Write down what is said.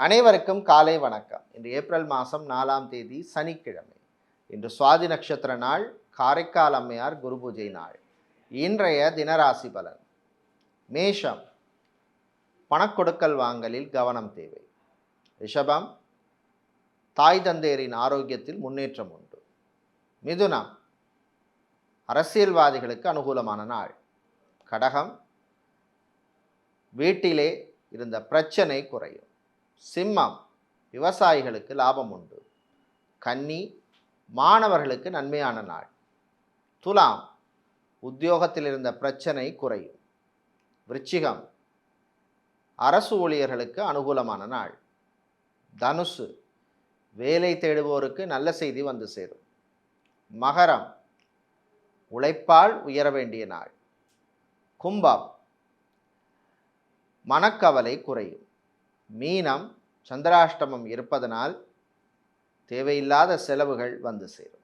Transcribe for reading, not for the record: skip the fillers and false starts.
அனைவருக்கும் காலை வணக்கம். இன்று ஏப்ரல் மாதம் 4ஆம் தேதி சனிக்கிழமை. இன்று சுவாதி நட்சத்திர நாள், காரைக்கால் அம்மையார் குரு பூஜை நாள். இன்றைய தினராசி பலன். மேஷம், பணக்கொடுக்கல் வாங்கலில் கவனம் தேவை. ரிஷபம், தாய் தந்தையரின் ஆரோக்கியத்தில் முன்னேற்றம் உண்டு. மிதுனம், அரசியல்வாதிகளுக்கு அனுகூலமான நாள். கடகம், வீட்டிலே இருந்த பிரச்சனை குறையும். சிம்மம், விவசாயிகளுக்கு லாபம் உண்டு. கன்னி, மாணவர்களுக்கு நன்மையான நாள். துலாம், உத்தியோகத்தில் இருந்த பிரச்சனை குறையும். விருச்சிகம், அரசு ஊழியர்களுக்கு அனுகூலமான நாள். தனுசு, வேலை தேடுவோருக்கு நல்ல செய்தி வந்து சேரும். மகரம், உழைப்பால் உயர வேண்டிய நாள். கும்பம், மனக்கவலை குறையும். மீனம், சந்திராஷ்டமம் இருப்பதனால் தேவையில்லாத செலவுகள் வந்து சேரும்.